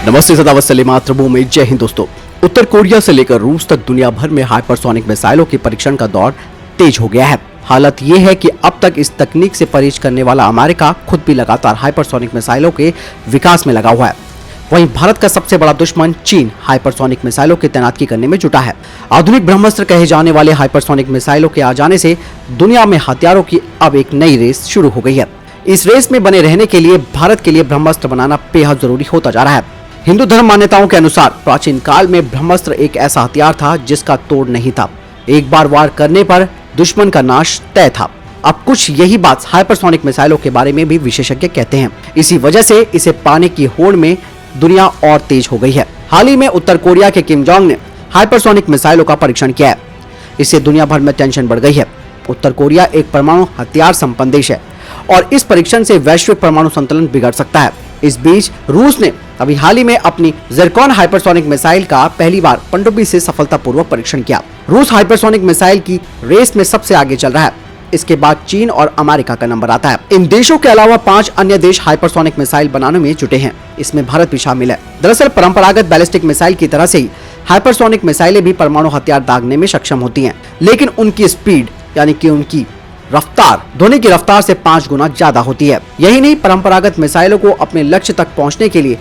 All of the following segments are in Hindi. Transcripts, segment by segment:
नमस्ते, सदावत सले मातृभूमि, जय हिंद दोस्तों। उत्तर कोरिया से लेकर रूस तक दुनिया भर में हाइपरसोनिक मिसाइलों के परीक्षण का दौर तेज हो गया है। हालत ये है कि अब तक इस तकनीक से परहेज करने वाला अमेरिका खुद भी लगातार हाइपरसोनिक मिसाइलों के विकास में लगा हुआ है। वहीं भारत का सबसे बड़ा दुश्मन चीन हाइपरसोनिक मिसाइलों की तैनाती करने में जुटा है। आधुनिक ब्रह्मास्त्र कहे जाने वाले हाइपरसोनिक मिसाइलों के आ जाने से दुनिया में हथियारों की अब एक नई रेस शुरू हो गई है। इस रेस में बने रहने के लिए भारत के लिए ब्रह्मास्त्र बनाना बेहद जरूरी होता जा रहा है। हिंदू धर्म मान्यताओं के अनुसार प्राचीन काल में ब्रह्मास्त्र एक ऐसा हथियार था जिसका तोड़ नहीं था। एक बार वार करने पर दुश्मन का नाश तय था। अब कुछ यही बात हाइपरसोनिक मिसाइलों के बारे में भी विशेषज्ञ कहते हैं। इसी वजह से इसे पाने की होड़ में दुनिया और तेज हो गई है। हाल ही में उत्तर कोरिया के किम जोंग ने हाइपरसोनिक मिसाइलों का परीक्षण किया है। इससे दुनिया भर में टेंशन बढ़ गई है। उत्तर कोरिया एक परमाणु हथियार संपन्न देश है और इस परीक्षण से वैश्विक परमाणु संतुलन बिगड़ सकता है। इस बीच रूस ने अभी हाल ही में अपनी ज़िरकॉन हाइपरसोनिक मिसाइल का पहली बार पनडुब्बी से सफलतापूर्वक परीक्षण किया। रूस हाइपरसोनिक मिसाइल की रेस में सबसे आगे चल रहा है। इसके बाद चीन और अमेरिका का नंबर आता है। इन देशों के अलावा 5 अन्य देश हाइपरसोनिक मिसाइल बनाने में जुटे हैं। इसमें भारत भी शामिल है। दरअसल परंपरागत बैलिस्टिक मिसाइल की तरह से ही हाइपरसोनिक मिसाइलें भी परमाणु हथियार दागने में सक्षम होती हैं, लेकिन उनकी स्पीड यानी कि उनकी रफ्तार ध्वनि की रफ्तार से 5 गुना ज्यादा होती है। यही नहीं, परंपरागत मिसाइलों को अपने लक्ष्य तक पहुंचने के लिए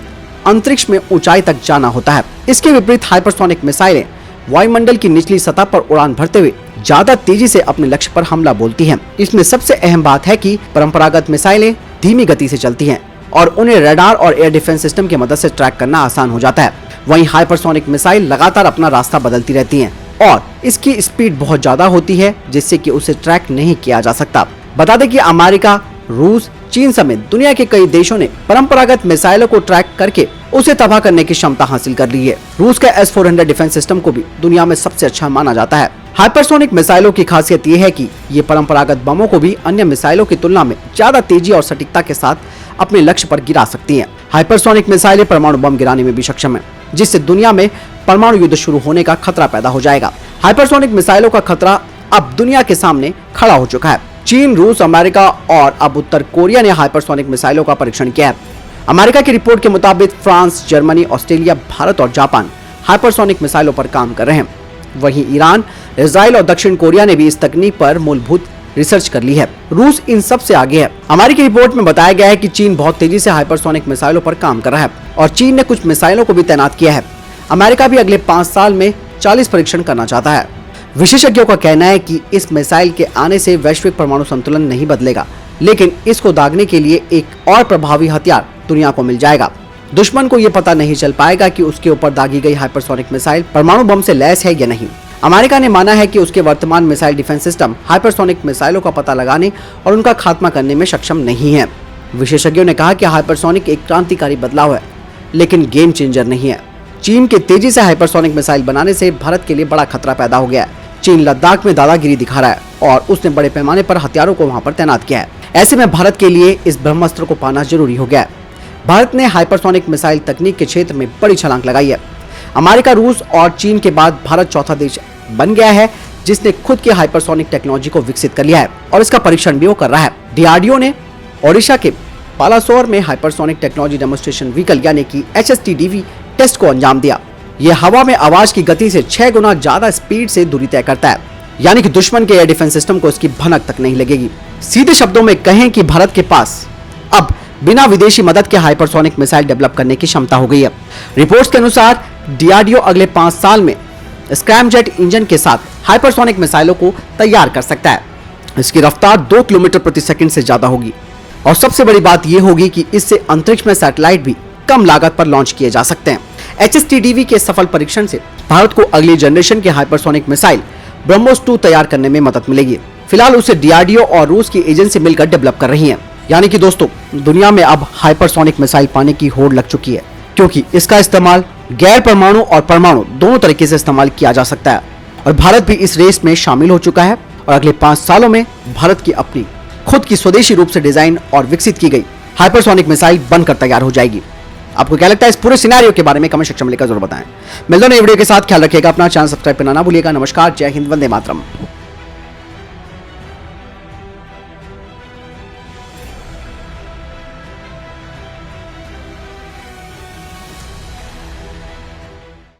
अंतरिक्ष में ऊंचाई तक जाना होता है। इसके विपरीत हाइपरसोनिक मिसाइलें वायुमंडल की निचली सतह पर उड़ान भरते हुए ज्यादा तेजी से अपने लक्ष्य पर हमला बोलती हैं। इसमें सबसे अहम बात है कि परंपरागत मिसाइलें धीमी गति से चलती हैं और उन्हें रडार और एयर डिफेंस सिस्टम की मदद से ट्रैक करना आसान हो जाता है। वहीं हाइपरसोनिक मिसाइल लगातार अपना रास्ता बदलती रहती हैं और इसकी स्पीड बहुत ज्यादा होती है, जिससे कि उसे ट्रैक नहीं किया जा सकता। बता दें कि अमेरिका, रूस, चीन समेत दुनिया के कई देशों ने परंपरागत मिसाइलों को ट्रैक करके उसे तबाह करने की क्षमता हासिल कर ली है। रूस का S-400 डिफेंस सिस्टम को भी दुनिया में सबसे अच्छा माना जाता है। हाइपरसोनिक मिसाइलों की खासियत ये है कि ये परंपरागत बमों को भी अन्य मिसाइलों की तुलना में ज्यादा तेजी और सटीकता के साथ अपने लक्ष्य पर गिरा सकती हैं। हाइपरसोनिक मिसाइलें परमाणु बम गिराने में भी सक्षम है, जिससे दुनिया में परमाणु युद्ध शुरू होने का खतरा पैदा हो जाएगा। हाइपरसोनिक मिसाइलों का खतरा अब दुनिया के सामने खड़ा हो चुका है। चीन, रूस, अमेरिका और अब उत्तर कोरिया ने हाइपरसोनिक मिसाइलों का परीक्षण किया है। अमेरिका की रिपोर्ट के मुताबिक फ्रांस, जर्मनी, ऑस्ट्रेलिया, भारत और जापान हाइपरसोनिक मिसाइलों पर काम कर रहे हैं। वहीं ईरान, इजराइल और दक्षिण कोरिया ने भी इस तकनीक पर मूलभूत रिसर्च कर ली है। रूस इन सब से आगे है। अमेरिकी रिपोर्ट में बताया गया है कि चीन बहुत तेजी से हाइपरसोनिक मिसाइलों पर काम कर रहा है और चीन ने कुछ मिसाइलों को भी तैनात किया है। अमेरिका भी अगले 5 साल में 40 परीक्षण करना चाहता है। विशेषज्ञों का कहना है कि इस मिसाइल के आने से वैश्विक परमाणु संतुलन नहीं बदलेगा, लेकिन इसको दागने के लिए एक और प्रभावी हथियार दुनिया को मिल जाएगा। दुश्मन को ये पता नहीं चल पाएगा कि उसके ऊपर दागी गई हाइपरसोनिक मिसाइल परमाणु बम से लैस है या नहीं। अमेरिका ने माना है कि उसके वर्तमान मिसाइल डिफेंस सिस्टम हाइपरसोनिक मिसाइलों का पता लगाने और उनका खात्मा करने में सक्षम नहीं है। विशेषज्ञों ने कहा कि हाइपरसोनिक एक क्रांतिकारी बदलाव है, लेकिन गेम चेंजर नहीं है। चीन के तेजी से हाइपरसोनिक मिसाइल बनाने से भारत के लिए बड़ा खतरा पैदा हो गया है। चीन लद्दाख में दादागिरी दिखा रहा है और उसने बड़े पैमाने पर हथियारों को वहां पर तैनात किया है। ऐसे में भारत के लिए इस ब्रह्मास्त्र को पाना जरूरी हो गया है। भारत ने हाइपरसोनिक मिसाइल तकनीक के क्षेत्र में बड़ी छलांग लगाई है। अमेरिका, रूस और चीन के बाद भारत चौथा देश बन गया है जिसने खुद की हाइपरसोनिक टेक्नोलॉजी को विकसित कर लिया है और इसका परीक्षण भी वो कर रहा है। DRDO ने ओडिशा के बालासोर में हाइपरसोनिक टेक्नोलॉजी डेमोन्स्ट्रेशन व्हीकल यानी कि HSTDV टेस्ट को अंजाम दिया। यह हवा में आवाज की गति से 6 गुना ज्यादा स्पीड से दूरी तय करता है, यानी कि दुश्मन के एयर डिफेंस सिस्टम को इसकी भनक तक नहीं लगेगी। सीधे शब्दों में कहें कि भारत के पास अब बिना विदेशी मदद के हाइपरसोनिक मिसाइल डेवलप करने की क्षमता हो गई है। रिपोर्ट्स के अनुसार DRDO अगले 5 साल में स्क्रैमजेट इंजन के साथ हाइपरसोनिक मिसाइलों को तैयार कर सकता है। इसकी रफ्तार 2 किलोमीटर प्रति सेकंड से ज्यादा होगी और सबसे बड़ी बात यह होगी कि इससे अंतरिक्ष में सैटेलाइट भी कम लागत पर लॉन्च किए जा सकते हैं। HSTDV के सफल परीक्षण से भारत को अगली जनरेशन के हाइपरसोनिक मिसाइल ब्रह्मोस 2 तैयार करने में मदद मिलेगी। फिलहाल उसे DRDO और रूस की एजेंसी मिलकर डेवलप कर रही है। यानी कि दोस्तों, दुनिया में अब हाइपरसोनिक मिसाइल पाने की होड़ लग चुकी है, क्योंकि इसका इस्तेमाल गैर परमाणु और परमाणु दोनों तरीके से इस्तेमाल किया जा सकता है और भारत भी इस रेस में शामिल हो चुका है और अगले 5 सालों में भारत की अपनी खुद की स्वदेशी रूप से डिजाइन और विकसित की गई हाइपरसोनिक मिसाइल बनकर तैयार हो जाएगी। आपको क्या लगता है इस पूरे सिनेरियो के बारे में कमेंट सेक्शन में लिखकर जरूर बताएं। मिलते हैं नई वीडियो के साथ, ख्याल रखिएगा अपना, चैनल सब्सक्राइब करना ना भूलिएगा। नमस्कार, जय हिंद, वंदे मातरम।